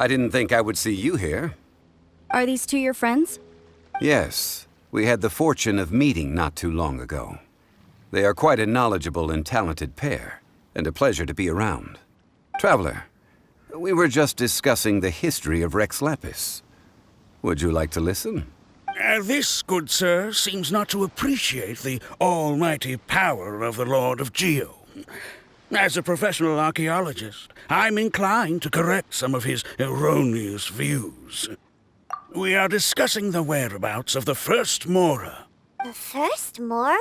I didn't think I would see you here. Are these two your friends? Yes, we had the fortune of meeting not too long ago. They are quite a knowledgeable and talented pair, and a pleasure to be around. Traveler, we were just discussing the history of Rex Lapis. Would you like to listen? This, good sir, seems not to appreciate the almighty power of the Lord of Geo. As a professional archaeologist, I'm inclined to correct some of his erroneous views. We are discussing the whereabouts of the first Mora. The first Mora?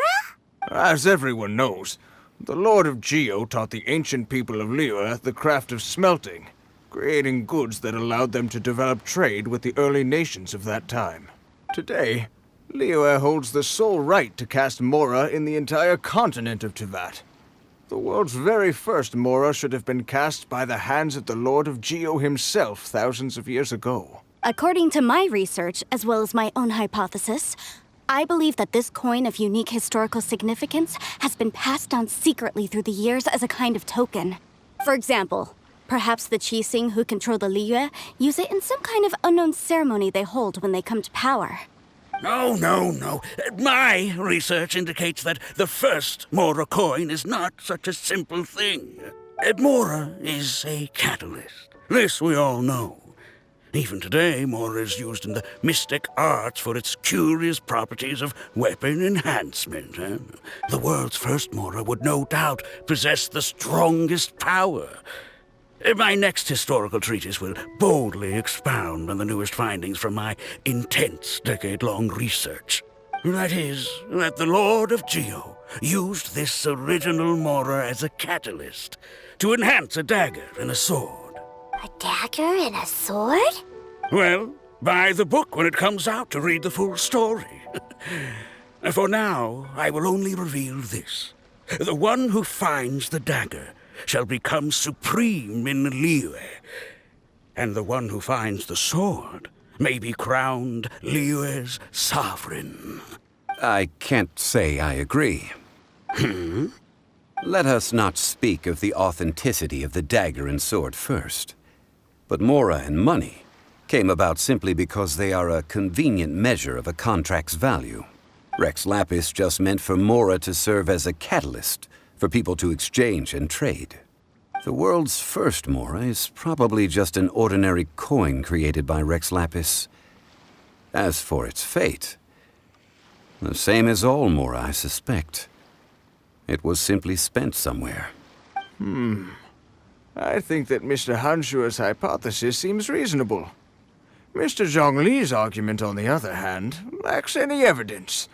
As everyone knows, the Lord of Geo taught the ancient people of Liyue the craft of smelting, creating goods that allowed them to develop trade with the early nations of that time. Today, Liyue holds the sole right to cast Mora in the entire continent of Teyvat. The world's very first Mora should have been cast by the hands of the Lord of Geo himself thousands of years ago. According to my research, as well as my own hypothesis, I believe that this coin of unique historical significance has been passed down secretly through the years as a kind of token. For example, perhaps the Qixing who control the Liyue use it in some kind of unknown ceremony they hold when they come to power. No. My research indicates that the first Mora coin is not such a simple thing. Mora is a catalyst. This we all know. Even today, Mora is used in the mystic arts for its curious properties of weapon enhancement. The world's first Mora would no doubt possess the strongest power. My next historical treatise will boldly expound on the newest findings from my intense decade-long research. That is, that the Lord of Geo used this original Mora as a catalyst to enhance a dagger and a sword. A dagger and a sword? Well, buy the book when it comes out to read the full story. For now, I will only reveal this. The one who finds the dagger shall become supreme in Liyue, and the one who finds the sword may be crowned Liyue's sovereign. I can't say I agree. Let us not speak of the authenticity of the dagger and sword first. But Mora and money came about simply because they are a convenient measure of a contract's value. Rex Lapis just meant for Mora to serve as a catalyst for people to exchange and trade. The world's first Mora is probably just an ordinary coin created by Rex Lapis. As for its fate, the same as all Mora, I suspect. It was simply spent somewhere. I think that Mr. Hanshua's hypothesis seems reasonable. Mr. Zhongli's argument, on the other hand, lacks any evidence.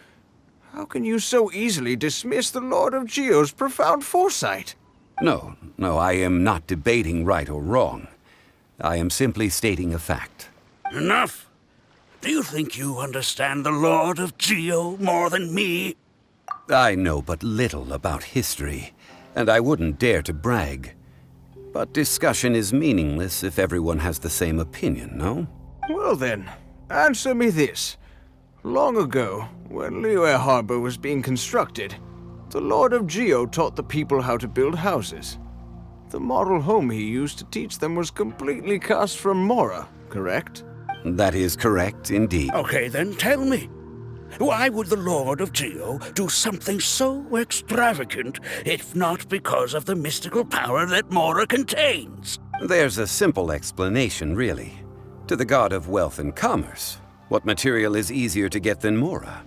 How can you so easily dismiss the Lord of Geo's profound foresight? No, I am not debating right or wrong. I am simply stating a fact. Enough! Do you think you understand the Lord of Geo more than me? I know but little about history, and I wouldn't dare to brag. But discussion is meaningless if everyone has the same opinion, no? Well then, answer me this. Long ago, when Liyue Harbor was being constructed, the Lord of Geo taught the people how to build houses. The model home he used to teach them was completely cast from Mora, correct? That is correct, indeed. Okay, then tell me. Why would the Lord of Geo do something so extravagant, if not because of the mystical power that Mora contains? There's a simple explanation, really. To the god of wealth and commerce, what material is easier to get than Mora?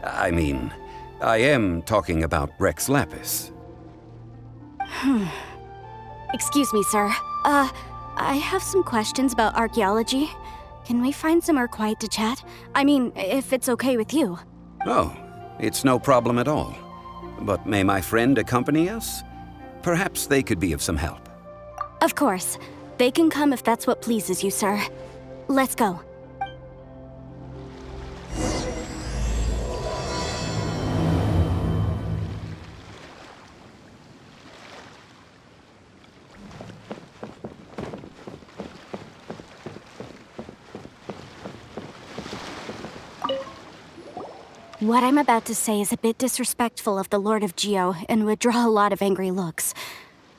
I mean, I am talking about Rex Lapis. Excuse me, sir. I have some questions about archaeology. Can we find somewhere quiet to chat? I mean, if it's okay with you. Oh, it's no problem at all. But may my friend accompany us? Perhaps they could be of some help. Of course. They can come if that's what pleases you, sir. Let's go. What I'm about to say is a bit disrespectful of the Lord of Geo and would draw a lot of angry looks.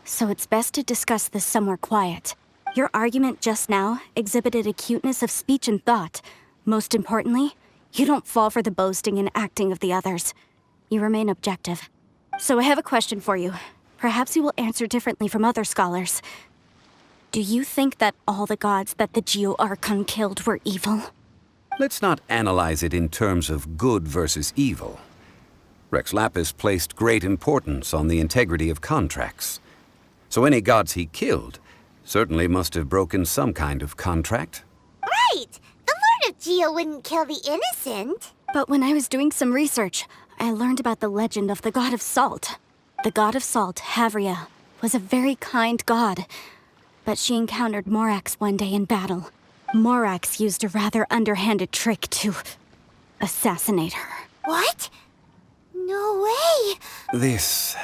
so it's best to discuss this somewhere quiet. Your argument just now exhibited acuteness of speech and thought. Most importantly, you don't fall for the boasting and acting of the others. You remain objective. So I have a question for you. Perhaps you will answer differently from other scholars. Do you think that all the gods that the Archon killed were evil? Let's not analyze it in terms of good versus evil. Rex Lapis placed great importance on the integrity of contracts. So any gods he killed certainly must have broken some kind of contract. Right! The Lord of Geo wouldn't kill the innocent. But when I was doing some research, I learned about the legend of the god of salt. The god of salt, Havria, was a very kind god. But she encountered Morax one day in battle. Morax used a rather underhanded trick to assassinate her. What? No way! This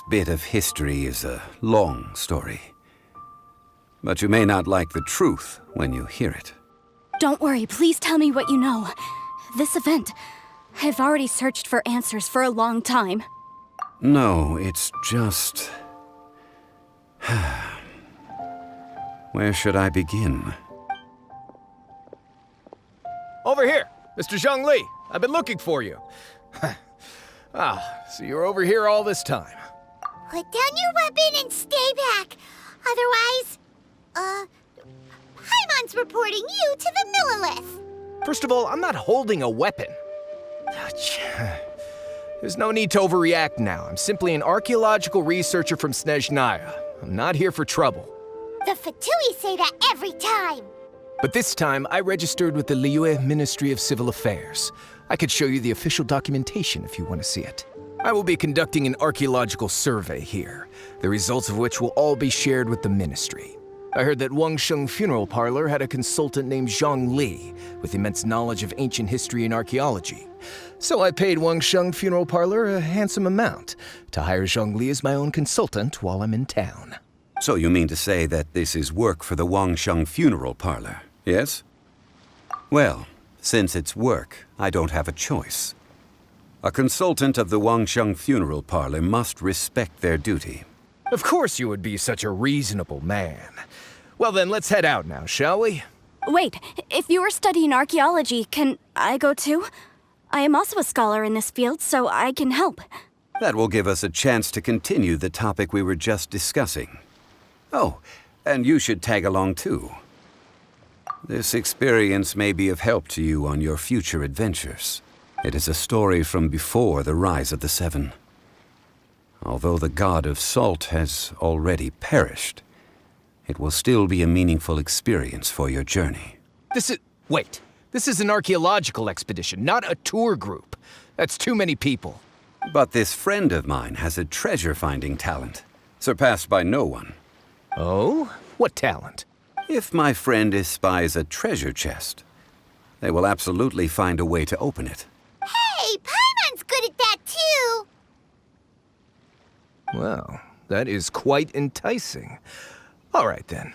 bit of history is a long story. But you may not like the truth when you hear it. Don't worry, please tell me what you know. This event, I've already searched for answers for a long time. No, it's just... Where should I begin? Over here, Mr. Zhongli. I've been looking for you. So you're over here all this time. Put down your weapon and stay back. Otherwise, Paimon's reporting you to the Millilith. First of all, I'm not holding a weapon. There's no need to overreact now. I'm simply an archaeological researcher from Snezhnaya. I'm not here for trouble. The Fatui say that every time. But this time, I registered with the Liyue Ministry of Civil Affairs. I could show you the official documentation if you want to see it. I will be conducting an archaeological survey here, the results of which will all be shared with the ministry. I heard that Wangsheng Funeral Parlor had a consultant named Zhang Li with immense knowledge of ancient history and archaeology. So I paid Wangsheng Funeral Parlor a handsome amount to hire Zhang Li as my own consultant while I'm in town. So you mean to say that this is work for the Wangsheng Funeral Parlor, yes? Well, since it's work, I don't have a choice. A consultant of the Wangsheng Funeral Parlor must respect their duty. Of course you would be such a reasonable man. Well then, let's head out now, shall we? Wait, if you are studying archaeology, can I go too? I am also a scholar in this field, so I can help. That will give us a chance to continue the topic we were just discussing. Oh, and you should tag along too. This experience may be of help to you on your future adventures. It is a story from before the rise of the Seven. Although the god of salt has already perished, it will still be a meaningful experience for your journey. Wait. This is an archaeological expedition, not a tour group. That's too many people. But this friend of mine has a treasure-finding talent, surpassed by no one. Oh? What talent? If my friend espies a treasure chest, they will absolutely find a way to open it. Hey, Paimon's good at that too! Well, that is quite enticing. All right, then.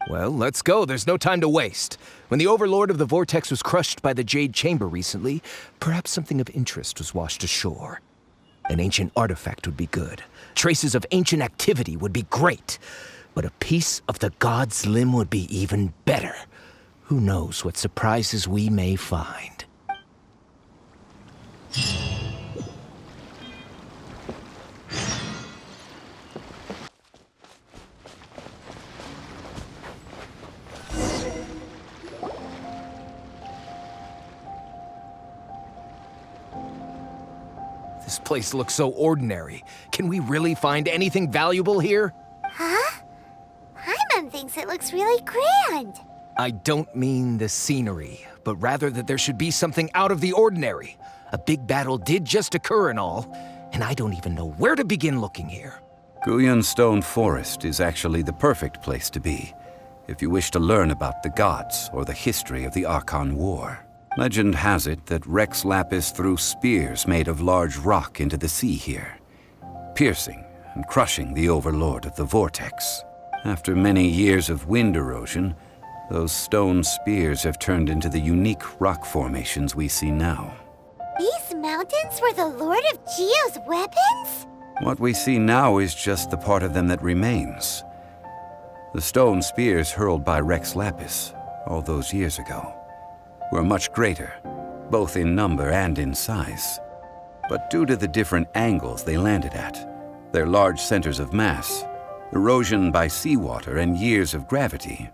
Well, let's go. There's no time to waste. When the Overlord of the Vortex was crushed by the Jade Chamber recently, perhaps something of interest was washed ashore. An ancient artifact would be good. Traces of ancient activity would be great. But a piece of the god's limb would be even better. Who knows what surprises we may find. This place looks so ordinary. Can we really find anything valuable here? Huh? Paimon thinks it looks really grand. I don't mean the scenery, but rather that there should be something out of the ordinary. A big battle did just occur and all, and I don't even know where to begin looking here. Guyan Stone Forest is actually the perfect place to be, if you wish to learn about the gods or the history of the Archon War. Legend has it that Rex Lapis threw spears made of large rock into the sea here, piercing and crushing the Overlord of the Vortex. After many years of wind erosion, those stone spears have turned into the unique rock formations we see now. These mountains were the Lord of Geo's weapons? What we see now is just the part of them that remains. The stone spears hurled by Rex Lapis all those years ago were much greater, both in number and in size. But due to the different angles they landed at, their large centers of mass, erosion by seawater, and years of gravity,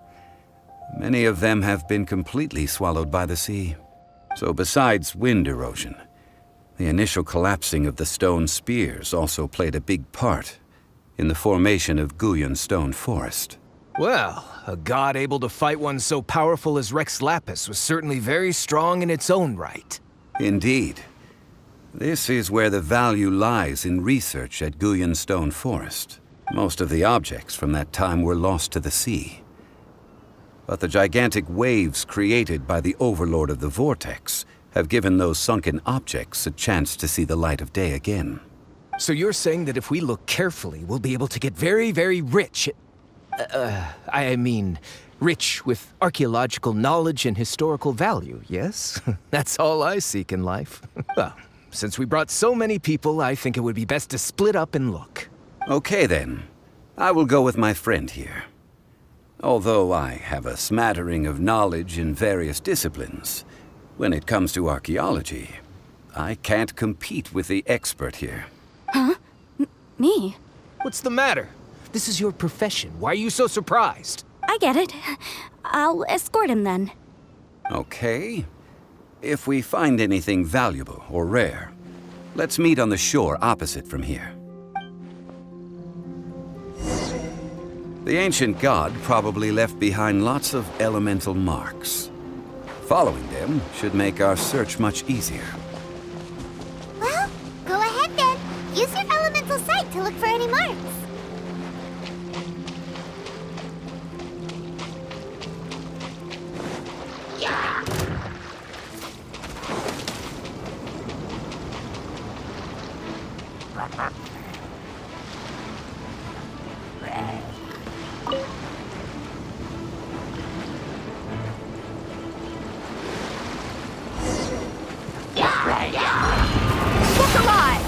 many of them have been completely swallowed by the sea. So besides wind erosion, the initial collapsing of the stone spears also played a big part in the formation of Guyon's stone forest. Well, a god able to fight one so powerful as Rex Lapis was certainly very strong in its own right. Indeed. This is where the value lies in research at Guyon's stone forest. Most of the objects from that time were lost to the sea. But the gigantic waves created by the Overlord of the Vortex have given those sunken objects a chance to see the light of day again. So you're saying that if we look carefully, we'll be able to get very, very rich. Rich with archaeological knowledge and historical value, yes? That's all I seek in life. Well, since we brought so many people, I think it would be best to split up and look. Okay then. I will go with my friend here. Although I have a smattering of knowledge in various disciplines, when it comes to archaeology, I can't compete with the expert here. Huh? Me? What's the matter? This is your profession. Why are you so surprised? I get it. I'll escort him then. Okay. If we find anything valuable or rare, let's meet on the shore opposite from here. The ancient god probably left behind lots of elemental marks. Following them should make our search much easier. Well, go ahead then. Use your elemental sight to look for any marks. Look alive!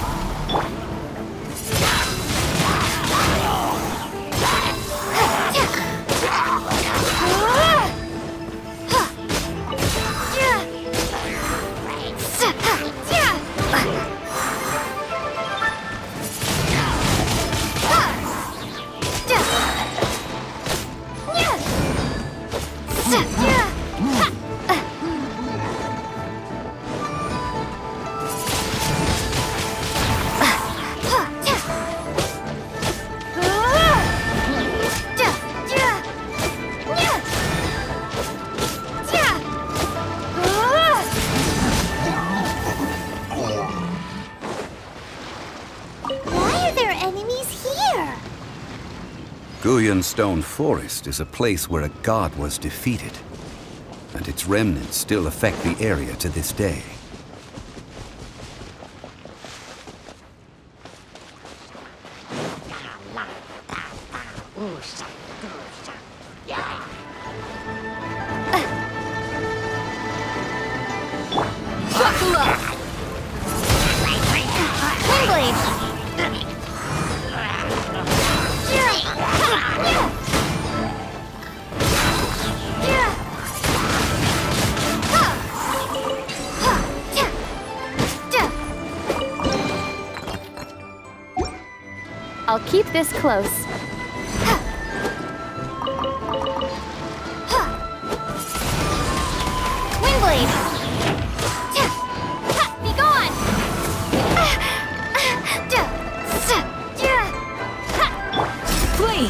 Guyon's stone forest is a place where a god was defeated, and its remnants still affect the area to this day. I'll keep this close. Windblade! Be gone! Flee!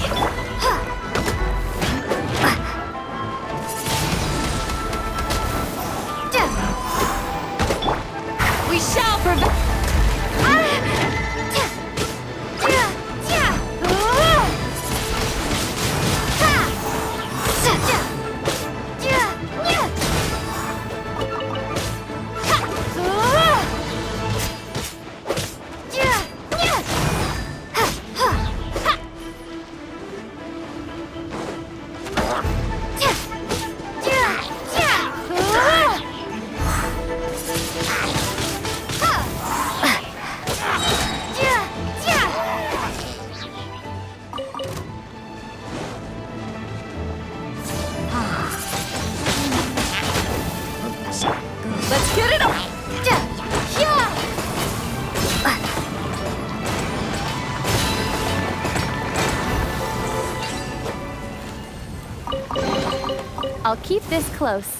We shall prevent. I'll keep this close.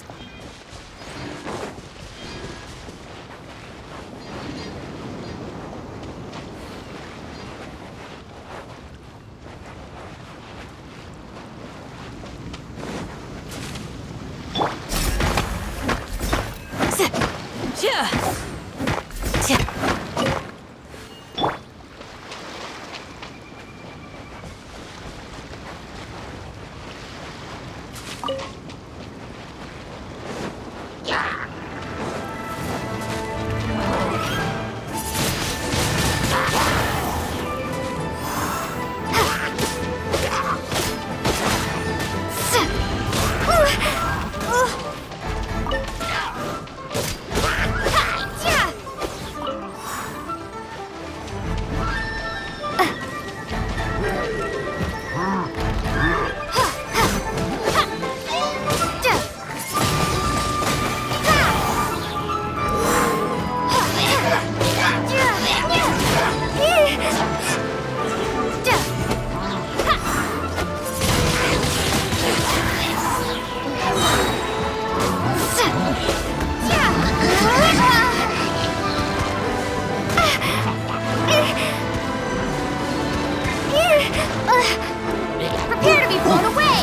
Prepare to be blown away!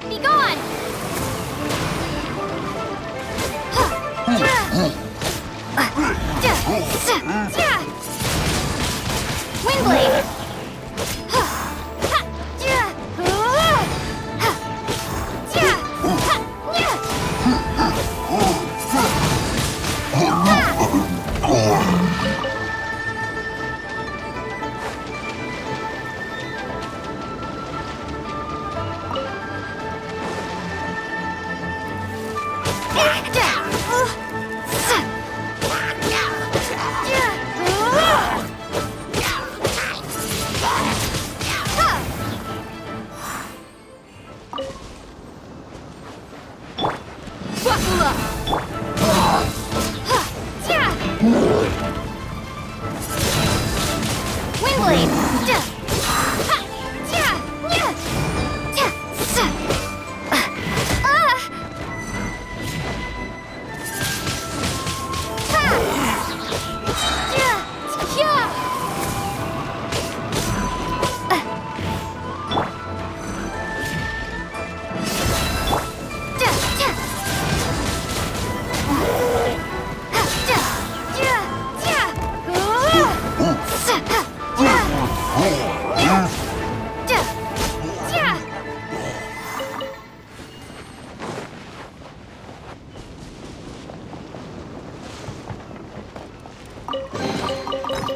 Be gone! Windblade!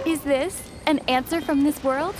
Is this an answer from this world?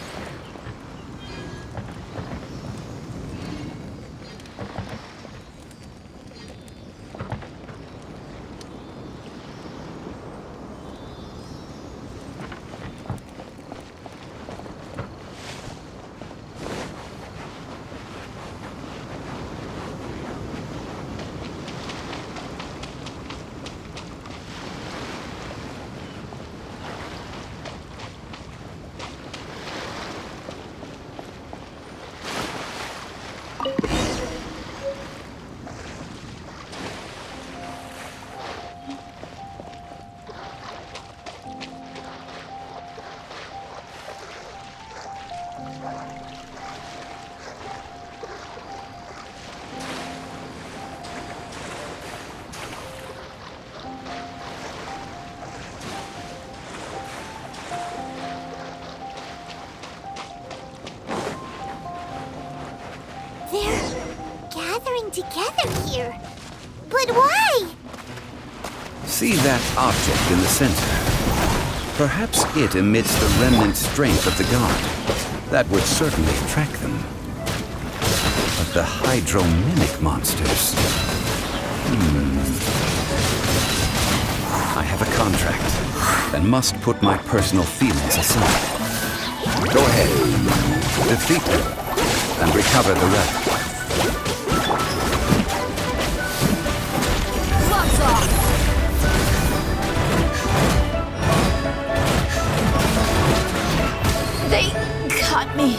here. But why? See that object in the center? Perhaps it emits the remnant strength of the god. That would certainly attract them. But the hydro-mimic monsters... I have a contract, and must put my personal feelings aside. Go ahead. Defeat them, and recover the relic. Gloves off! They cut me.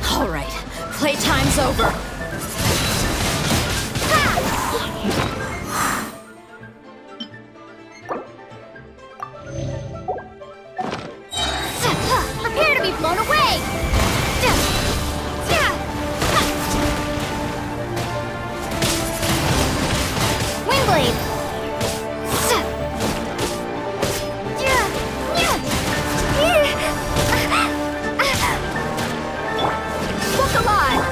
All right, playtime's over. Prepare to be blown away! Windblade! Look alive!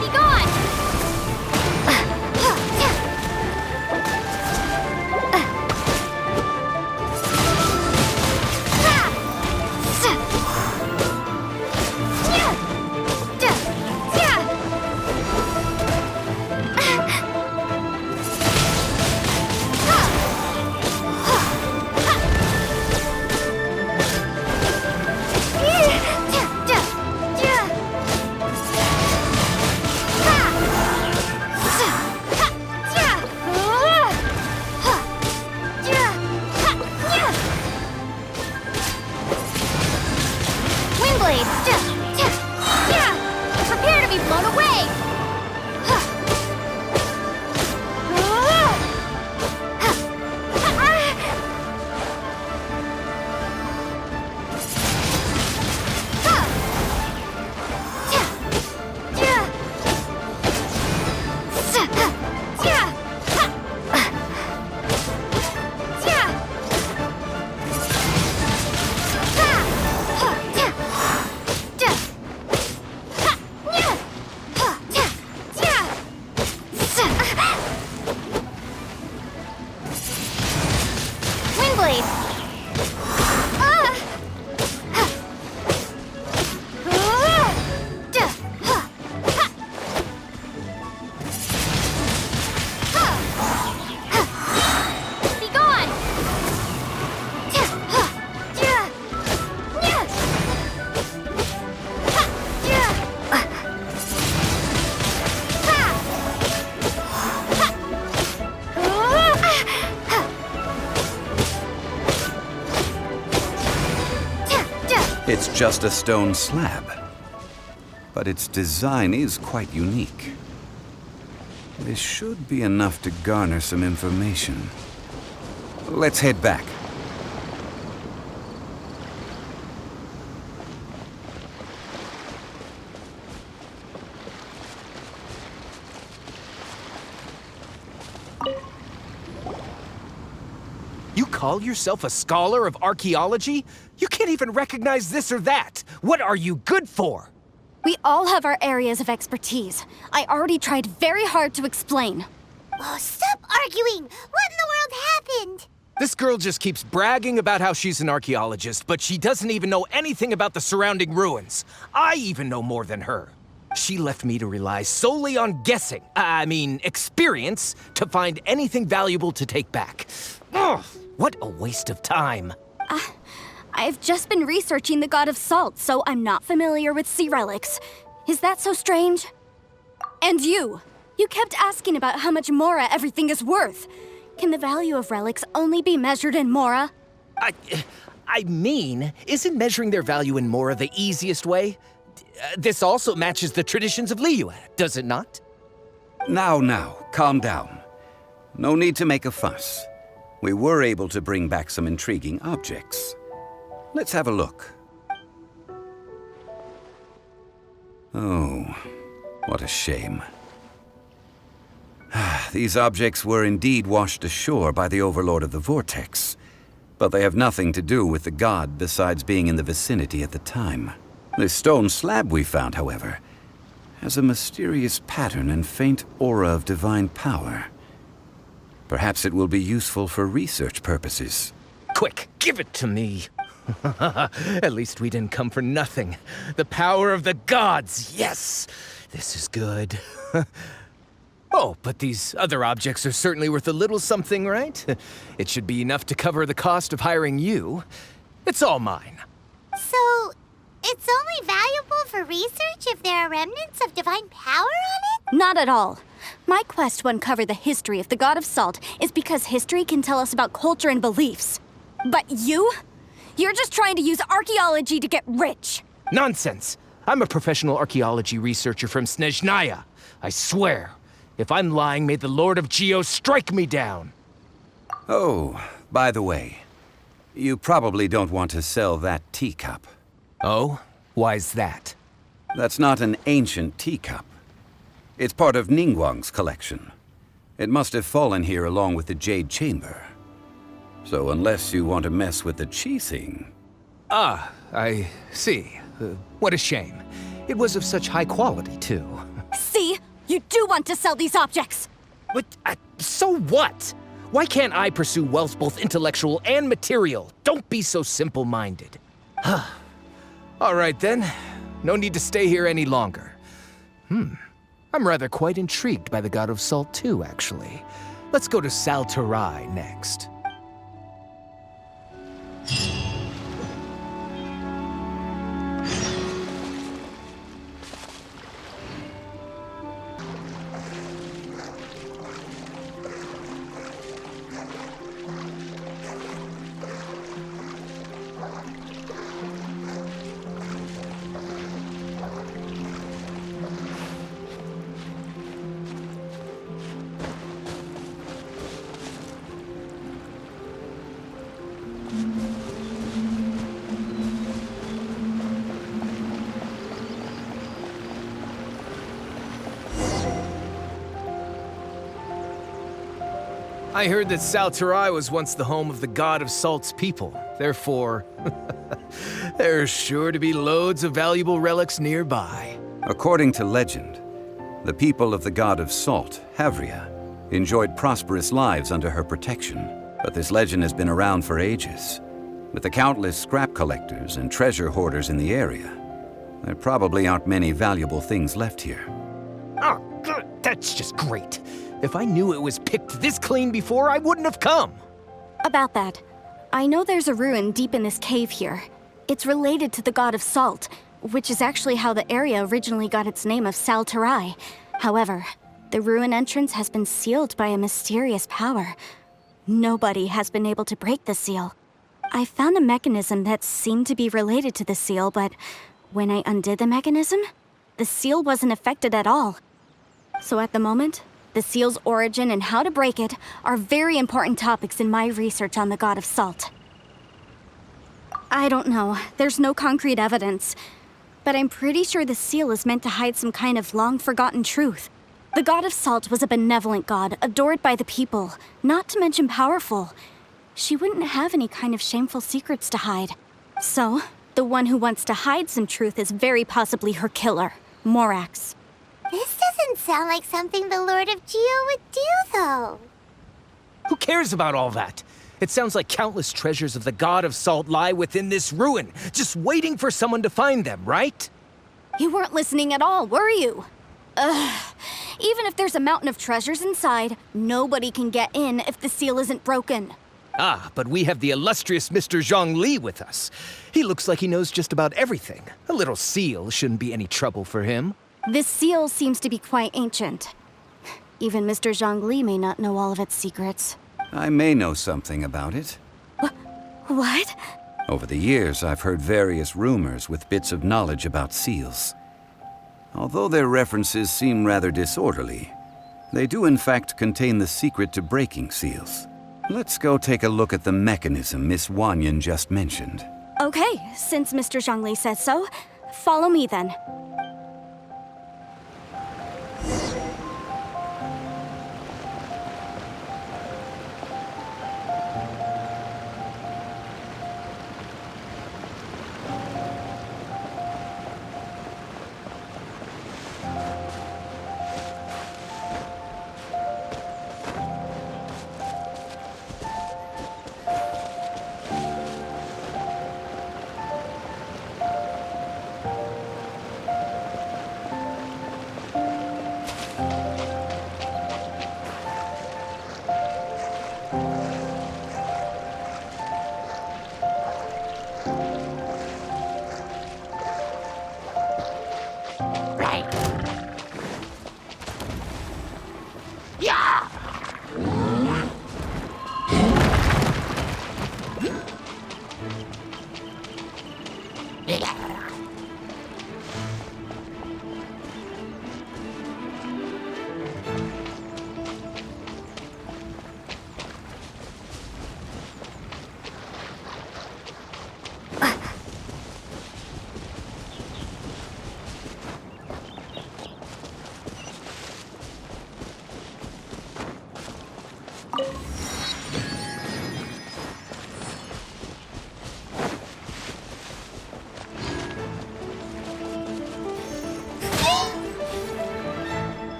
Be gone! Windblade! Prepare to be blown away! Windblade! Be gone! It's just a stone slab, but its design is quite unique. This should be enough to garner some information. Let's head back. call yourself a scholar of archaeology? You can't even recognize this or that. What are you good for? We all have our areas of expertise. I already tried very hard to explain. Oh, stop arguing! What in the world happened? This girl just keeps bragging about how she's an archaeologist, but she doesn't even know anything about the surrounding ruins. I even know more than her. She left me to rely solely on guessing, experience, to find anything valuable to take back. Ugh, what a waste of time. I've just been researching the god of salt, so I'm not familiar with sea relics. Is that so strange? And you kept asking about how much Mora everything is worth. Can the value of relics only be measured in Mora? Isn't measuring their value in Mora the easiest way? This also matches the traditions of Liyue, does it not? Now, calm down. No need to make a fuss. We were able to bring back some intriguing objects. Let's have a look. Oh, what a shame. These objects were indeed washed ashore by the Overlord of the Vortex, but they have nothing to do with the god besides being in the vicinity at the time. This stone slab we found, however, has a mysterious pattern and faint aura of divine power. Perhaps it will be useful for research purposes. Quick, give it to me. At least we didn't come for nothing. The power of the gods, yes! This is good. Oh, but these other objects are certainly worth a little something, right? It should be enough to cover the cost of hiring you. It's all mine. So, it's only valuable for research if there are remnants of divine power on it? Not at all. My quest to uncover the history of the god of salt is because history can tell us about culture and beliefs. But you're just trying to use archaeology to get rich. Nonsense! I'm a professional archaeology researcher from Snezhnaya. I swear. If I'm lying, may the Lord of Geo strike me down. Oh, by the way, you probably don't want to sell that teacup. Oh? Why's that? That's not an ancient teacup. It's part of Ningguang's collection. It must have fallen here along with the Jade Chamber. So unless you want to mess with the Qixing... Ah, I see. What a shame. It was of such high quality, too. See? You do want to sell these objects! But, so what? Why can't I pursue wealth both intellectual and material? Don't be so simple-minded. All right, then. No need to stay here any longer. I'm rather quite intrigued by the God of Salt, too, actually. Let's go to Salterai next. I heard that Salterai was once the home of the God of Salt's people. Therefore, there's sure to be loads of valuable relics nearby. According to legend, the people of the god of salt, Havria, enjoyed prosperous lives under her protection. But this legend has been around for ages. With the countless scrap collectors and treasure hoarders in the area, there probably aren't many valuable things left here. Oh, good. That's just great. If I knew it was picked this clean before, I wouldn't have come. About that, I know there's a ruin deep in this cave here. It's related to the god of salt, which is actually how the area originally got its name of Salterai. However, the ruin entrance has been sealed by a mysterious power. Nobody has been able to break the seal. I found a mechanism that seemed to be related to the seal, but when I undid the mechanism, the seal wasn't affected at all. So at the moment, the seal's origin and how to break it are very important topics in my research on the god of salt. I don't know, there's no concrete evidence, but I'm pretty sure the seal is meant to hide some kind of long-forgotten truth. The god of salt was a benevolent god, adored by the people, not to mention powerful. she wouldn't have any kind of shameful secrets to hide. So, the one who wants to hide some truth is very possibly her killer, Morax. This doesn't sound like something the Lord of Geo would do, though. Who cares about all that? It sounds like countless treasures of the God of Salt lie within this ruin, just waiting for someone to find them, right? You weren't listening at all, were you? Ugh. Even if there's a mountain of treasures inside, nobody can get in if the seal isn't broken. Ah, but we have the illustrious Mr. Zhongli with us. He looks like he knows just about everything. A little seal shouldn't be any trouble for him. This seal seems to be quite ancient. Even Mr. Zhongli may not know all of its secrets. I may know something about it. What? Over the years, I've heard various rumors with bits of knowledge about seals. Although their references seem rather disorderly, they do in fact contain the secret to breaking seals. Let's go take a look at the mechanism Miss Wanyan just mentioned. Okay, since Mr. Zhongli says so, follow me then.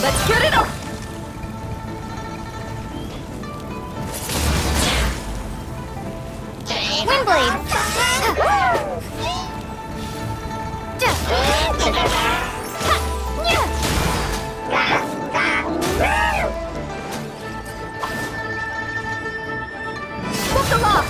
Let's get it up! Windblade! Whoop them off!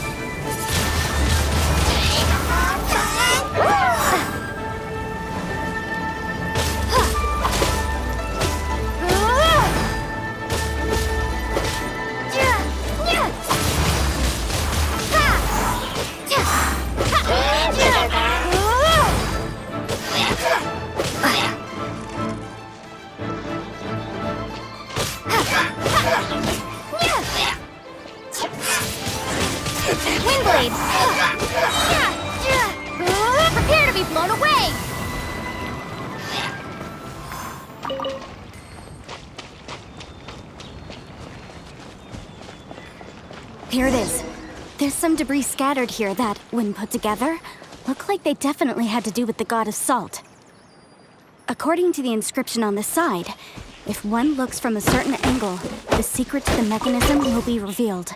Windblade! Prepare to be blown away! Here it is. There's some debris scattered here that, when put together, look like they definitely had to do with the god of salt. According to the inscription on the side, if one looks from a certain angle, the secret to the mechanism will be revealed.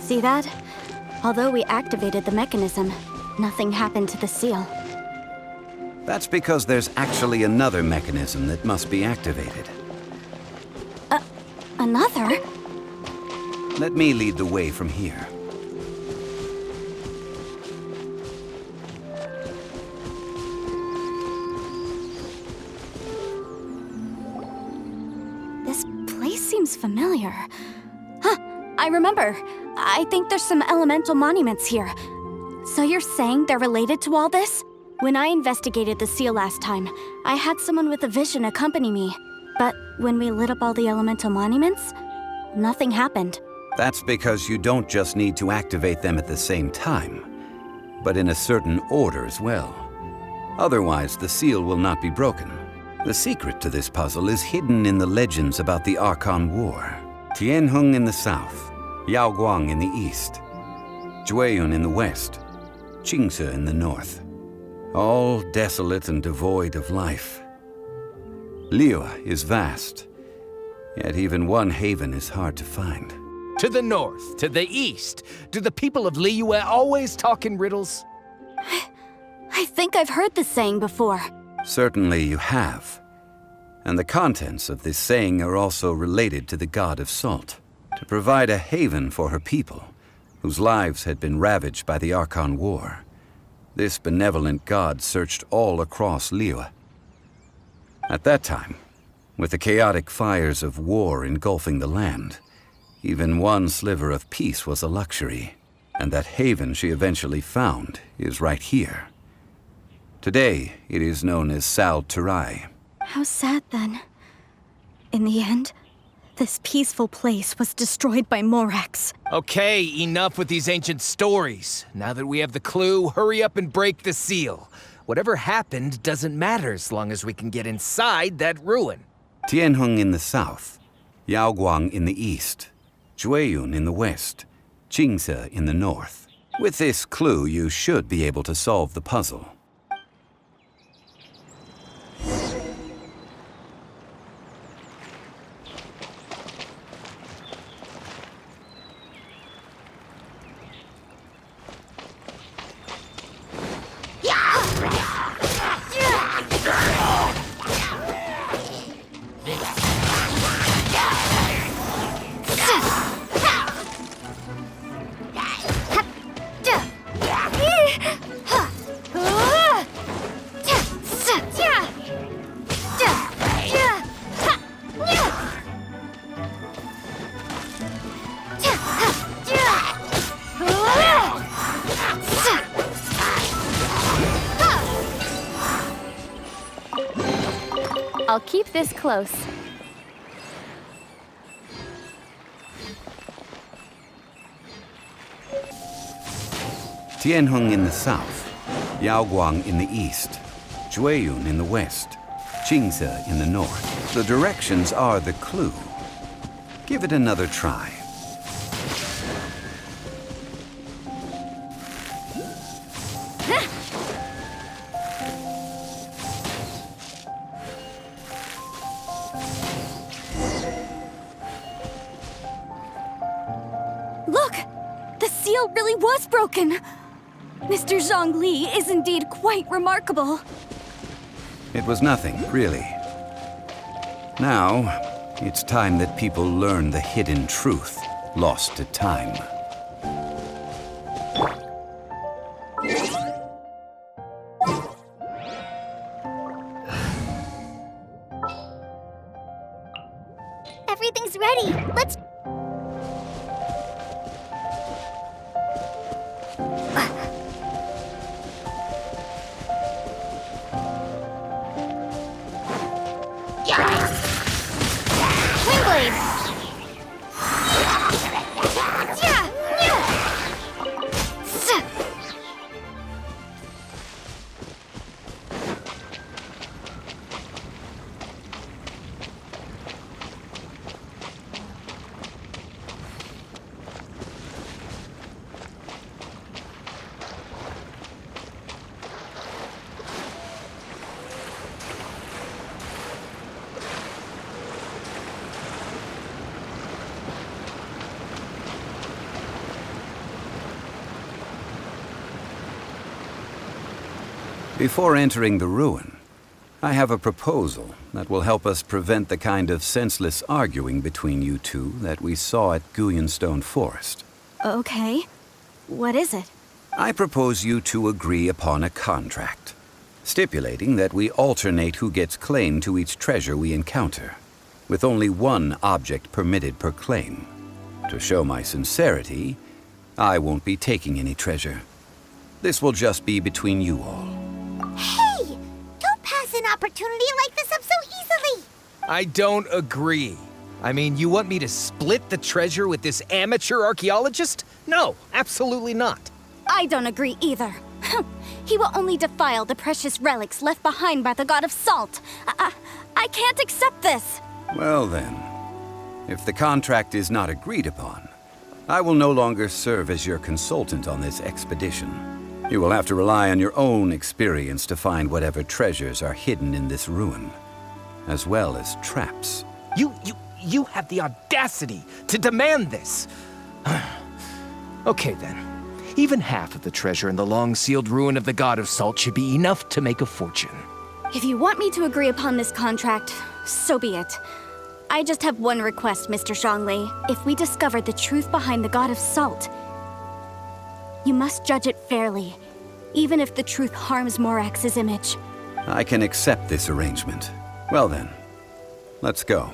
See that? Although we activated the mechanism, nothing happened to the seal. That's because there's actually another mechanism that must be activated. Another? Let me lead the way from here. This place seems familiar. Huh, I remember. I think there's some elemental monuments here. So you're saying they're related to all this? When I investigated the seal last time, I had someone with a vision accompany me. But when we lit up all the elemental monuments, nothing happened. That's because you don't just need to activate them at the same time, but in a certain order as well. Otherwise, the seal will not be broken. The secret to this puzzle is hidden in the legends about the Archon War. Tianheng in the south, Yaoguang in the east, Jueyun in the west, Qingce in the north. All desolate and devoid of life. Liyue is vast, yet even one haven is hard to find. To the north, to the east. Do the people of Liyue always talk in riddles? I think I've heard this saying before. Certainly you have. And the contents of this saying are also related to the god of salt, to provide a haven for her people, whose lives had been ravaged by the Archon War. This benevolent god searched all across Liyue. At that time, with the chaotic fires of war engulfing the land, even one sliver of peace was a luxury, and that haven she eventually found is right here. Today, it is known as Sal Turai. How sad then. In the end, this peaceful place was destroyed by Morax. Okay, enough with these ancient stories. Now that we have the clue, hurry up and break the seal. Whatever happened doesn't matter as long as we can get inside that ruin. Tianheng in the south, Yaoguang in the east, Jueyun in the west, Qingce in the north. With this clue, you should be able to solve the puzzle. I'll keep this close. Tianheng in the south, Yaoguang in the east, Jueyun in the west, Qingce in the north. The directions are the clue. Give it another try. Look! The seal really was broken! Mr. Zhongli is indeed quite remarkable. It was nothing, really. Now, it's time that people learn the hidden truth lost to time. Everything's ready. Let's... Windblade! Before entering the ruin, I have a proposal that will help us prevent the kind of senseless arguing between you two that we saw at Guyenstone Forest. Okay. What is it? I propose you two agree upon a contract, stipulating that we alternate who gets claim to each treasure we encounter, with only one object permitted per claim. To show my sincerity, I won't be taking any treasure. This will just be between you all. Hey! Don't pass an opportunity like this up so easily! I don't agree. I mean, you want me to split the treasure with this amateur archaeologist? No, absolutely not. I don't agree either. He will only defile the precious relics left behind by the god of salt. I can't accept this. Well then, if the contract is not agreed upon, I will no longer serve as your consultant on this expedition. You will have to rely on your own experience to find whatever treasures are hidden in this ruin, as well as traps. You have the audacity to demand this. Okay then. Even half of the treasure in the long-sealed ruin of the God of Salt should be enough to make a fortune. If you want me to agree upon this contract, so be it. I just have one request, Mr. Zhongli. If we discover the truth behind the God of Salt, you must judge it fairly, even if the truth harms Morax's image. I can accept this arrangement. Well then, let's go.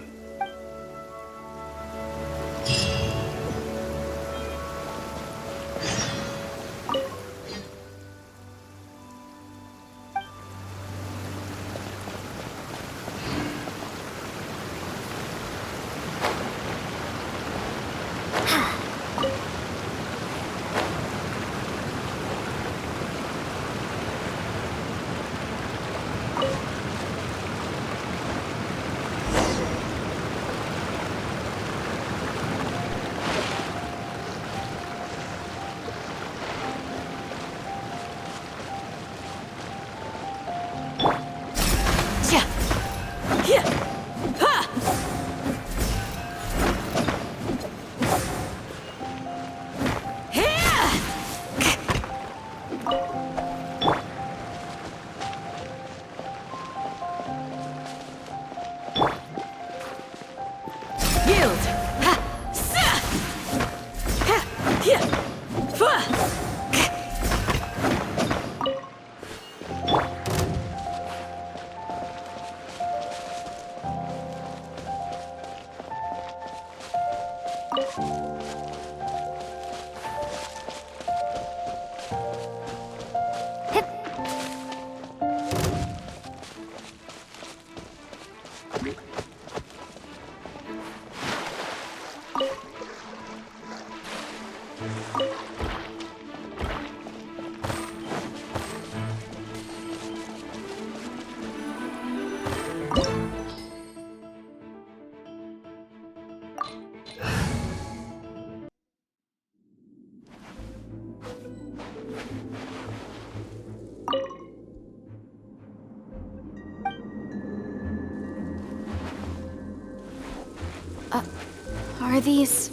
Are these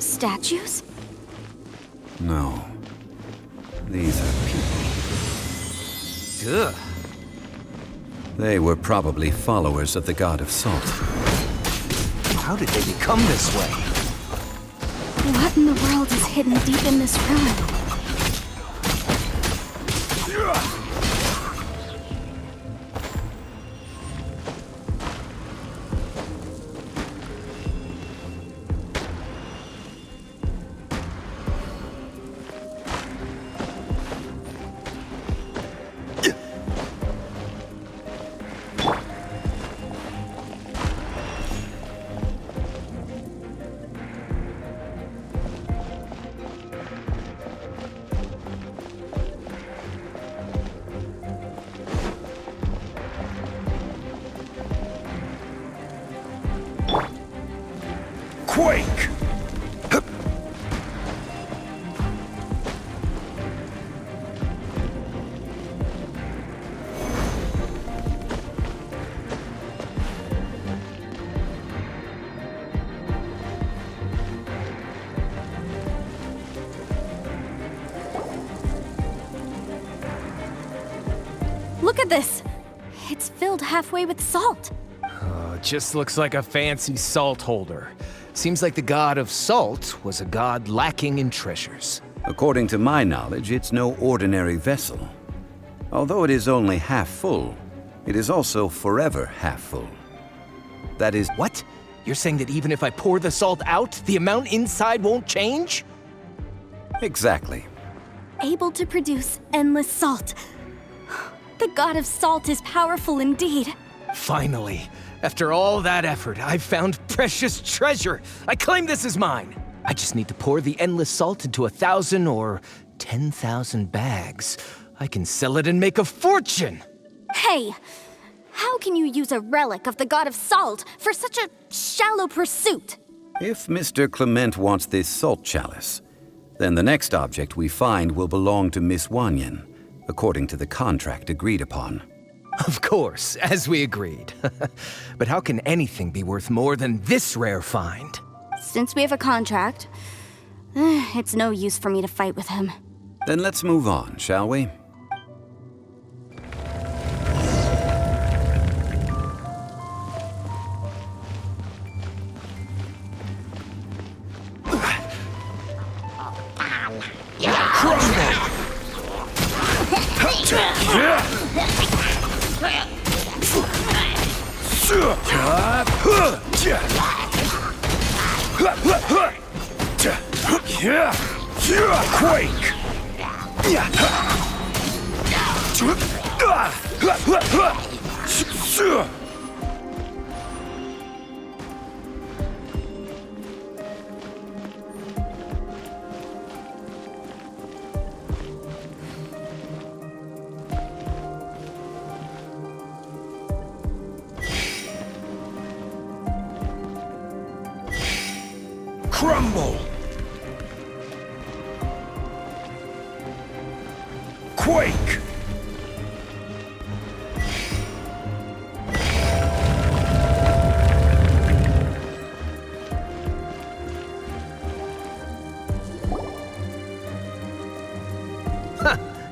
statues? No. These are people. Ugh. They were probably followers of the God of Salt. How did they become this way? What in the world is hidden deep in this ruin? Quake! Look at this! it's filled halfway with salt. Just looks like a fancy salt holder. Seems like the god of salt was a god lacking in treasures. According to my knowledge, it's no ordinary vessel. Although it is only half full, it is also forever half full. That is... What? You're saying that even if I pour the salt out, the amount inside won't change? Exactly. Able to produce endless salt. The god of salt is powerful indeed. Finally, after all that effort, I've found precious treasure. I claim this as mine. I just need to pour the endless salt into 1,000 or 10,000 bags. I can sell it and make a fortune. Hey, how can you use a relic of the god of salt for such a shallow pursuit? If Mr. Clement wants this salt chalice, then the next object we find will belong to Miss Wanyan, according to the contract agreed upon. Of course, as we agreed. But how can anything be worth more than this rare find? Since we have a contract, it's no use for me to fight with him. Then let's move on, shall we? Crumble! Quake!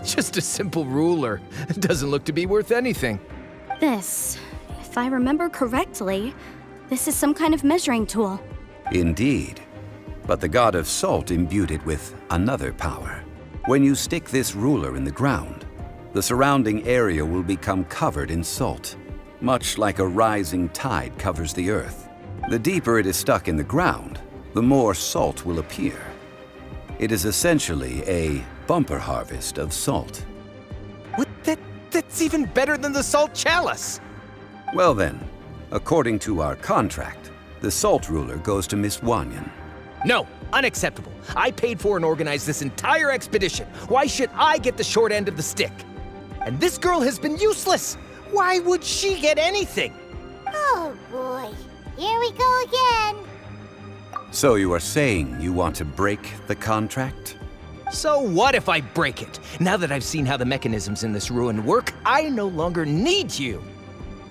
Just a simple ruler. It doesn't look to be worth anything. This, if I remember correctly, this is some kind of measuring tool. Indeed. But the god of salt imbued it with another power. When you stick this ruler in the ground, the surrounding area will become covered in salt, much like a rising tide covers the earth. The deeper it is stuck in the ground, the more salt will appear. It is essentially a bumper harvest of salt. What? That's even better than the salt chalice! Well then, according to our contract, the salt ruler goes to Miss Wanyan. No, unacceptable. I paid for and organized this entire expedition. Why should I get the short end of the stick? And this girl has been useless. Why would she get anything? Oh boy, here we go again. So you are saying you want to break the contract? So what if I break it? Now that I've seen how the mechanisms in this ruin work, I no longer need you.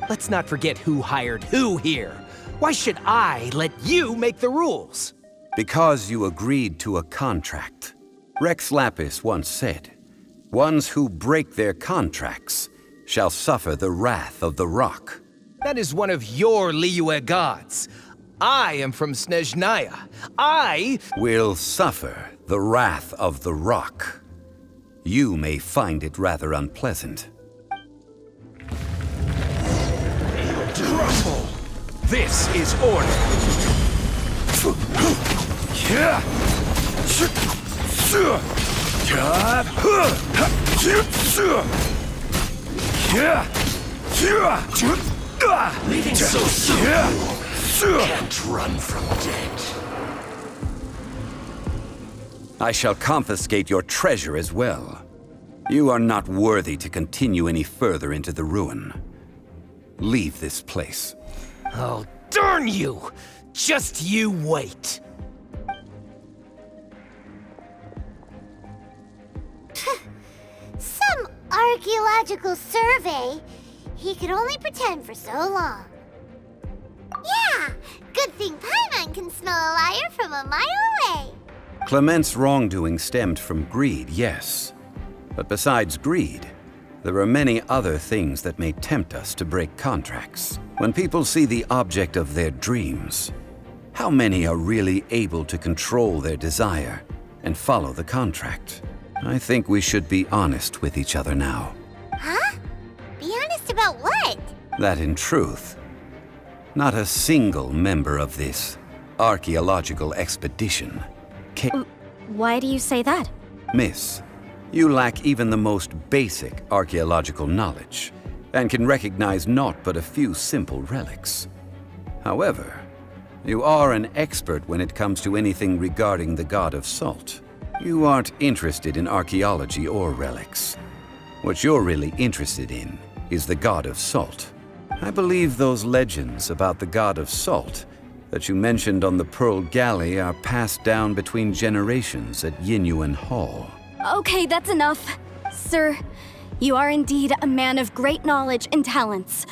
Let's not forget who hired who here. Why should I let you make the rules? Because you agreed to a contract. Rex Lapis once said, "Ones who break their contracts shall suffer the wrath of the rock." That is one of your Liyue gods. I am from Snezhnaya. I will suffer the wrath of the rock. You may find it rather unpleasant. Crumble! This is order! Leaving so soon. Can't run from death. I shall confiscate your treasure as well. You are not worthy to continue any further into the ruin. Leave this place. Oh, darn you! Just you wait. Some archaeological survey. He could only pretend for so long. Yeah, good thing Paimon can smell a liar from a mile away. Clement's wrongdoing stemmed from greed, yes. But besides greed, There are many other things that may tempt us to break contracts. When people see the object of their dreams, how many are really able to control their desire and follow the contract? I think we should be honest with each other now. Huh? Be honest about what? That in truth, not a single member of this archaeological expedition can... Why do you say that? Miss, you lack even the most basic archaeological knowledge and can recognize naught but a few simple relics. However, you are an expert when it comes to anything regarding the god of salt. You aren't interested in archaeology or relics. What you're really interested in is the god of salt. I believe those legends about the god of salt that you mentioned on the Pearl Galley are passed down between generations at Yinyuan Hall. Okay, that's enough. Sir, you are indeed a man of great knowledge and talents.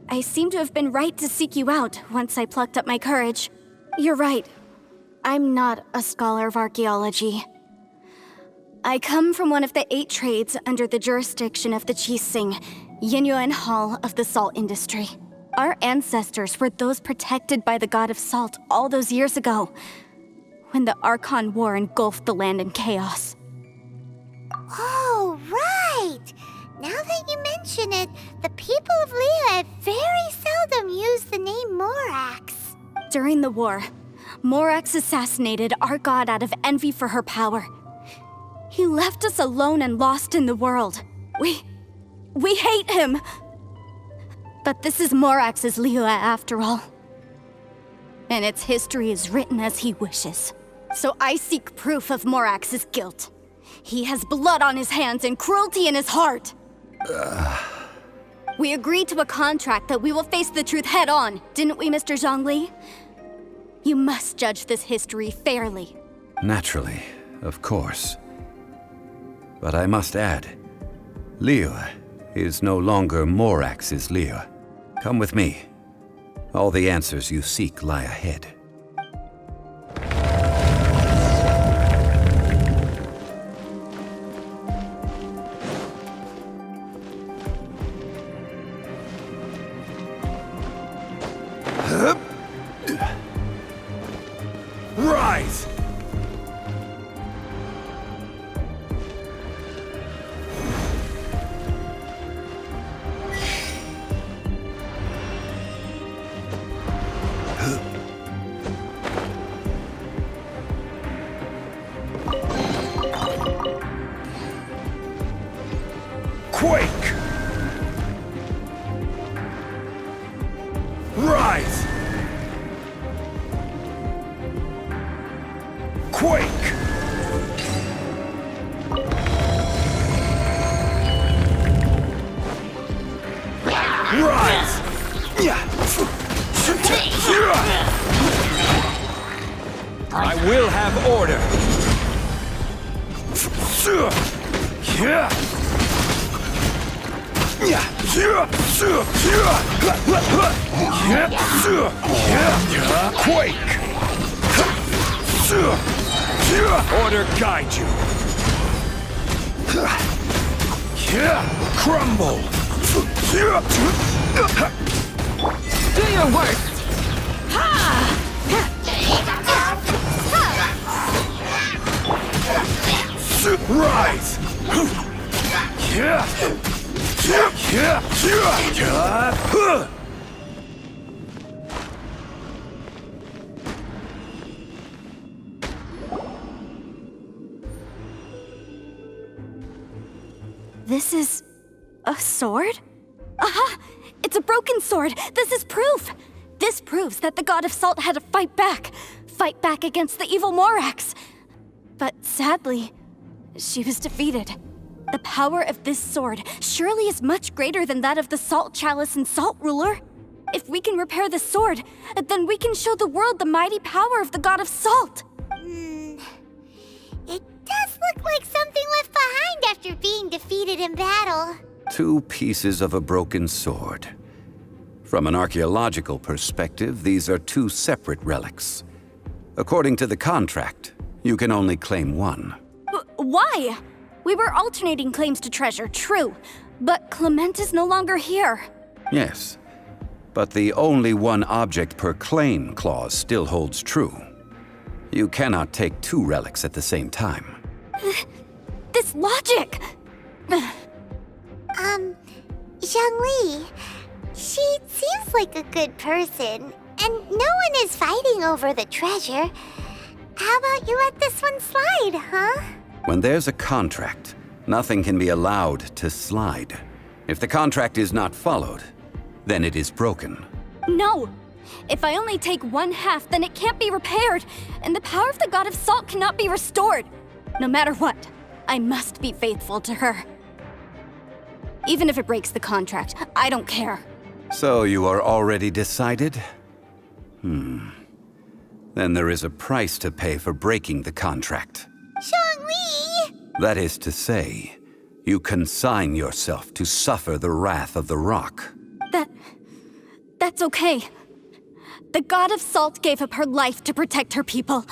I seem to have been right to seek you out once I plucked up my courage. You're right. I'm not a scholar of archaeology. I come from one of the 8 trades under the jurisdiction of the Chising, Yinyuan Hall of the salt industry. Our ancestors were those protected by the god of salt all those years ago, when the Archon War engulfed the land in chaos. Oh, right! Now that you mention it, the people of Liyue very seldom use the name Morax. During the war, Morax assassinated our god out of envy for her power. He left us alone and lost in the world. We hate him! But this is Morax's Liyue after all. And its history is written as he wishes. So I seek proof of Morax's guilt. He has blood on his hands and cruelty in his heart. We agreed to a contract that we will face the truth head on, didn't we, Mr. Zhongli? You must judge this history fairly. Naturally, of course. But I must add, Liyue is no longer Morax's Liyue. Come with me. All the answers you seek lie ahead. Rise! Quake! Rise! Quake! Rise! I will have order! Quake! Order guide you! Crumble! Do your worst! Rise! This is a sword? Aha! It's a broken sword! This is proof! This proves that the god of salt had to fight back against the evil Morax. But sadly, she was defeated. The power of this sword surely is much greater than that of the Salt Chalice and Salt Ruler. If we can repair the sword, then we can show the world the mighty power of the god of salt. It does look like something left behind after being defeated in battle. 2 pieces of a broken sword. From an archaeological perspective, these are 2 separate relics. According to the contract, you can only claim one. Why? We were alternating claims to treasure, true. But Clement is no longer here. Yes, but the only one object per claim clause still holds true. You cannot take two relics at the same time. This logic! Zhongli, she seems like a good person, and no one is fighting over the treasure. How about you let this one slide, huh? When there's a contract, nothing can be allowed to slide. If the contract is not followed, then it is broken. No! If I only take one half, then it can't be repaired, and the power of the God of Salt cannot be restored. No matter what, I must be faithful to her. Even if it breaks the contract, I don't care. So you are already decided? Then there is a price to pay for breaking the contract. Zhongli! That is to say, you consign yourself to suffer the wrath of the rock. That's okay. The God of Salt gave up her life to protect her people.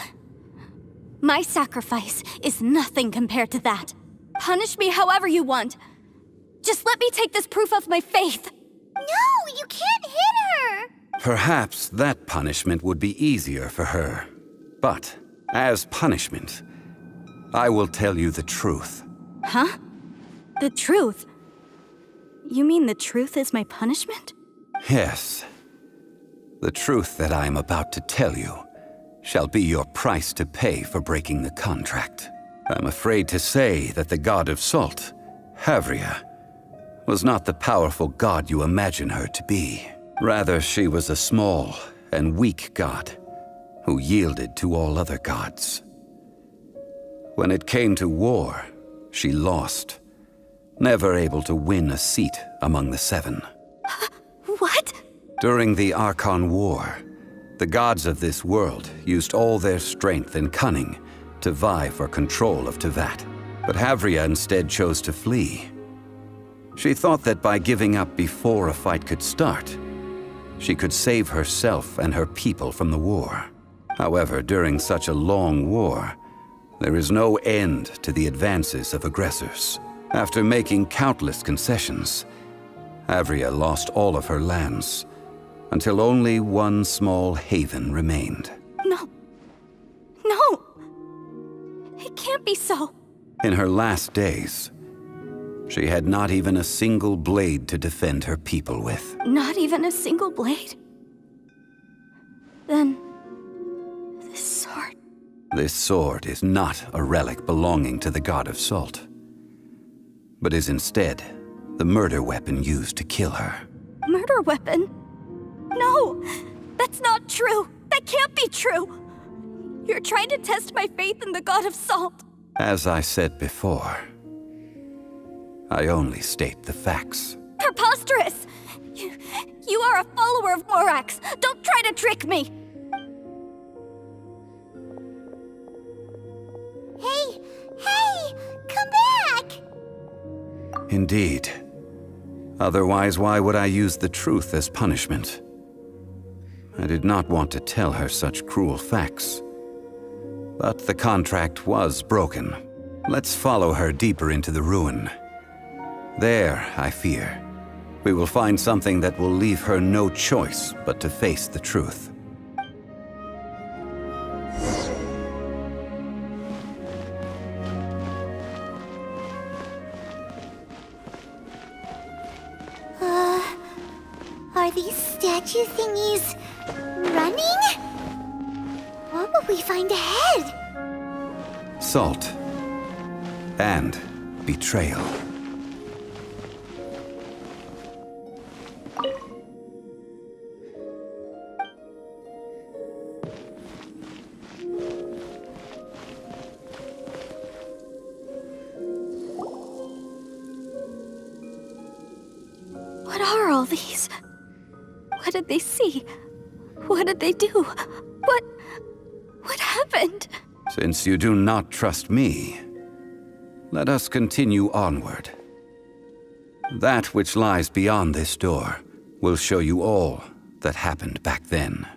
My sacrifice is nothing compared to that. Punish me however you want. Just let me take this proof of my faith. No, you can't hit her! Perhaps that punishment would be easier for her. But, as punishment, I will tell you the truth. Huh? The truth? You mean the truth is my punishment? Yes. The truth that I am about to tell you shall be your price to pay for breaking the contract. I'm afraid to say that the God of Salt, Havria, was not the powerful god you imagine her to be. Rather, she was a small and weak god who yielded to all other gods. When it came to war, she lost, never able to win a seat among the seven. What? During the Archon War, the gods of this world used all their strength and cunning to vie for control of Teyvat. But Havria instead chose to flee. She thought that by giving up before a fight could start, she could save herself and her people from the war. However, during such a long war, there is no end to the advances of aggressors. After making countless concessions, Havria lost all of her lands, until only one small haven remained. No. It can't be so. In her last days, she had not even a single blade to defend her people with. Not even a single blade? Then, this sword... This sword is not a relic belonging to the God of Salt, but is instead the murder weapon used to kill her. Murder weapon? No! That's not true! That can't be true! You're trying to test my faith in the God of Salt. As I said before, I only state the facts. Preposterous! You are a follower of Morax! Don't try to trick me! Hey! Come back! Indeed. Otherwise, why would I use the truth as punishment? I did not want to tell her such cruel facts. But the contract was broken. Let's follow her deeper into the ruin. There, I fear, we will find something that will leave her no choice but to face the truth. Are these statue thingies running? What will we find ahead? Salt and betrayal. What are all these? What did they see? What did they do? What happened? Since you do not trust me, let us continue onward. That which lies beyond this door will show you all that happened back then.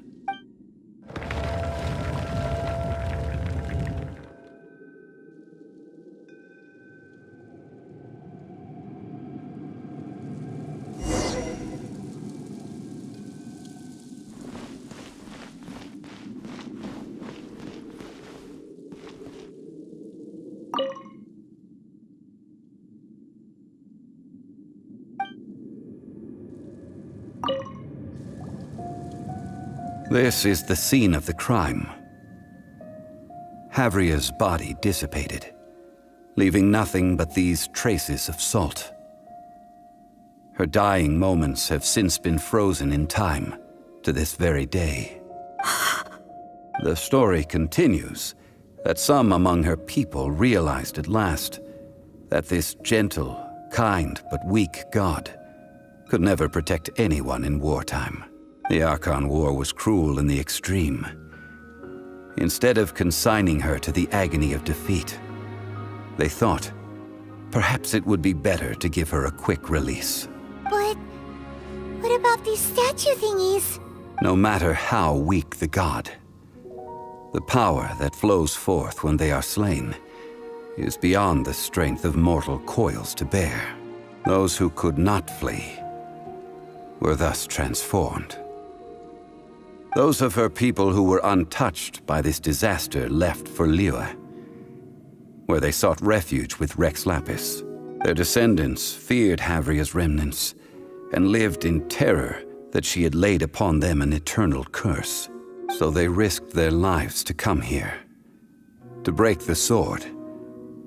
This is the scene of the crime. Havria's body dissipated, leaving nothing but these traces of salt. Her dying moments have since been frozen in time to this very day. The story continues that some among her people realized at last that this gentle, kind but weak god could never protect anyone in wartime. The Archon War was cruel in the extreme. Instead of consigning her to the agony of defeat, they thought perhaps it would be better to give her a quick release. But what about these statue thingies? No matter how weak the god, the power that flows forth when they are slain is beyond the strength of mortal coils to bear. Those who could not flee were thus transformed. Those of her people who were untouched by this disaster left for Liyue, where they sought refuge with Rex Lapis. Their descendants feared Havria's remnants and lived in terror that she had laid upon them an eternal curse. So they risked their lives to come here, to break the sword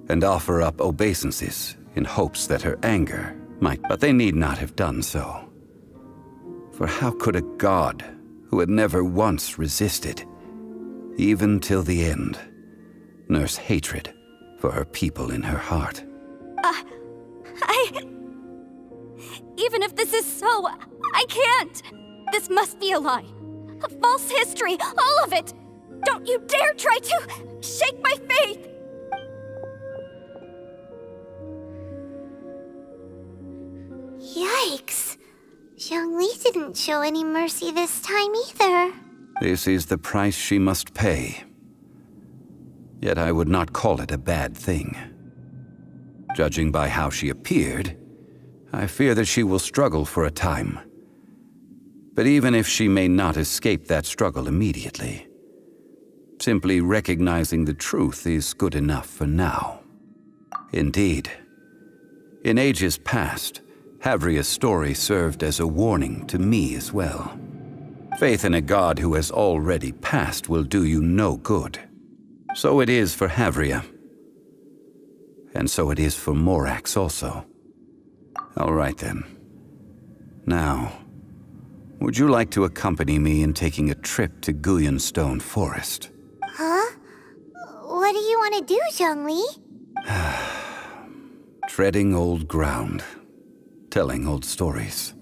and offer up obeisances in hopes that her anger might, but they need not have done so. For how could a god who had never once resisted, even till the end, nurse hatred for her people in her heart? Even if this is so, I can't! This must be a lie. A false history, all of it! Don't you dare try to shake my faith! Yikes. Zhongli didn't show any mercy this time either. This is the price she must pay. Yet I would not call it a bad thing. Judging by how she appeared, I fear that she will struggle for a time. But even if she may not escape that struggle immediately, simply recognizing the truth is good enough for now. Indeed, in ages past, Havria's story served as a warning to me as well. Faith in a god who has already passed will do you no good. So it is for Havria. And so it is for Morax also. All right then. Now, would you like to accompany me in taking a trip to Guyonstone Forest? Huh? What do you want to do, Zhongli? Treading old ground, telling old stories.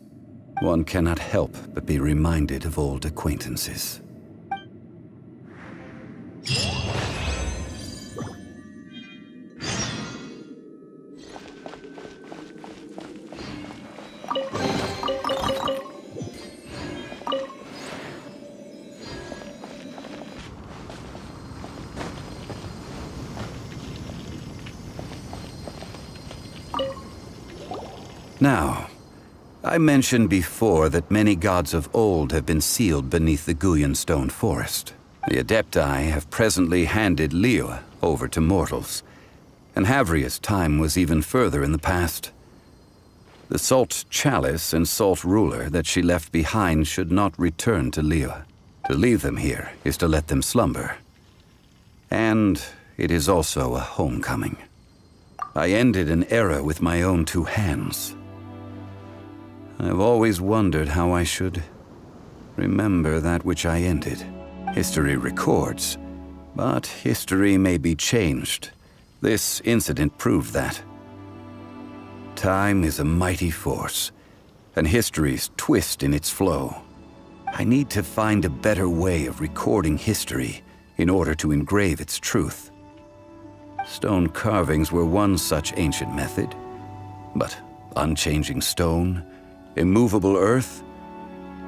One cannot help but be reminded of old acquaintances. Now, I mentioned before that many gods of old have been sealed beneath the Guyonstone Forest. The Adepti have presently handed Liyue over to mortals, and Havria's time was even further in the past. The Salt Chalice and Salt Ruler that she left behind should not return to Liyue. To leave them here is to let them slumber. And it is also a homecoming. I ended an era with my own two hands. I've always wondered how I should remember that which I ended. History records, but history may be changed. This incident proved that. Time is a mighty force, and history's twist in its flow. I need to find a better way of recording history in order to engrave its truth. Stone carvings were one such ancient method, but unchanging stone, immovable earth,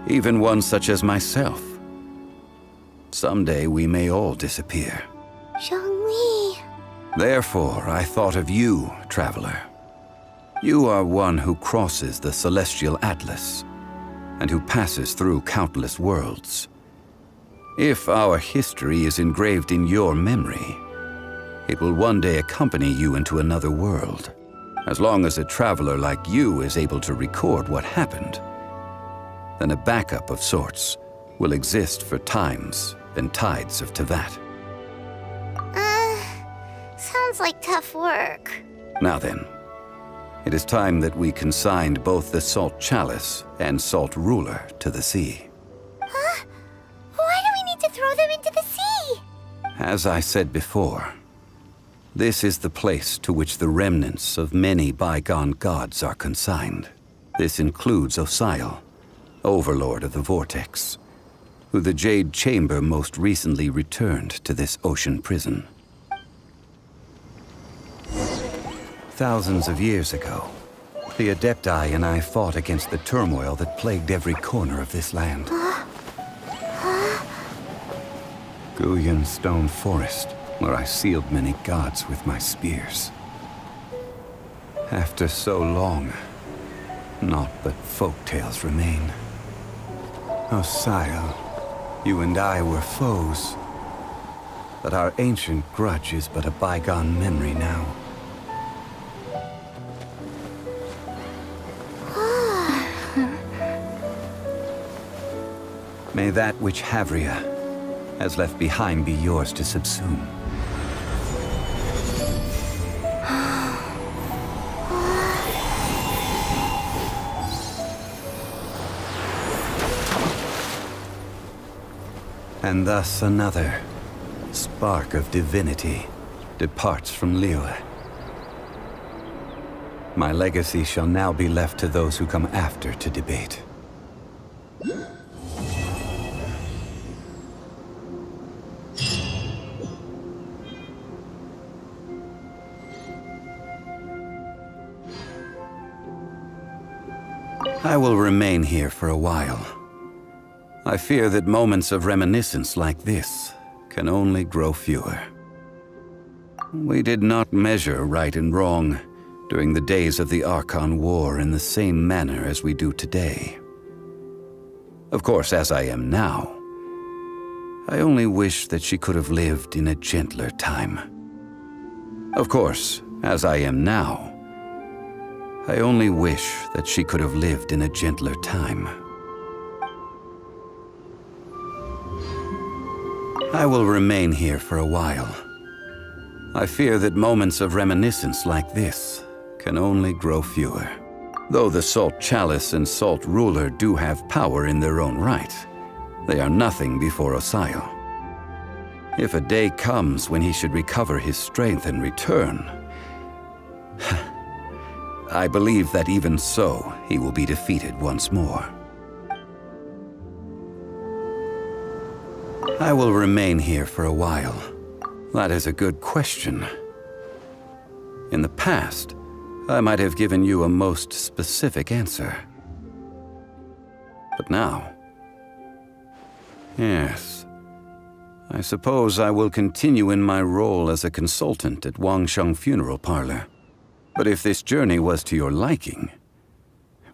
even one such as myself. Someday we may all disappear. Zhongli. Therefore, I thought of you, traveler. You are one who crosses the celestial atlas, and who passes through countless worlds. If our history is engraved in your memory, it will one day accompany you into another world. As long as a traveler like you is able to record what happened, then a backup of sorts will exist for times and tides of Teyvat. Sounds like tough work. Now then, it is time that we consigned both the Salt Chalice and Salt Ruler to the sea. Huh? Why do we need to throw them into the sea? As I said before, this is the place to which the remnants of many bygone gods are consigned. This includes Osial, Overlord of the Vortex, who the Jade Chamber most recently returned to this ocean prison. Thousands of years ago, the Adepti and I fought against the turmoil that plagued every corner of this land. Guyan Stone Forest, where I sealed many gods with my spears. After so long, naught but folk tales remain. Osial, you and I were foes, but our ancient grudge is but a bygone memory now. May that which Havria has left behind be yours to subsume. And thus another spark of divinity departs from Liyue. My legacy shall now be left to those who come after to debate. I will remain here for a while. I fear that moments of reminiscence like this can only grow fewer. We did not measure right and wrong during the days of the Archon War in the same manner as we do today. Of course, as I am now, I only wish that she could have lived in a gentler time. Of course, as I am now, I only wish that she could have lived in a gentler time. I will remain here for a while. I fear that moments of reminiscence like this can only grow fewer. Though the Salt Chalice and Salt Ruler do have power in their own right, they are nothing before Osial. If a day comes when he should recover his strength and return, I believe that even so, he will be defeated once more. I will remain here for a while. That is a good question. In the past, I might have given you a most specific answer. But now... yes. I suppose I will continue in my role as a consultant at Wangsheng Funeral Parlor. But if this journey was to your liking,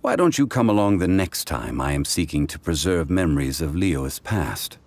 why don't you come along the next time I am seeking to preserve memories of Liyue's past?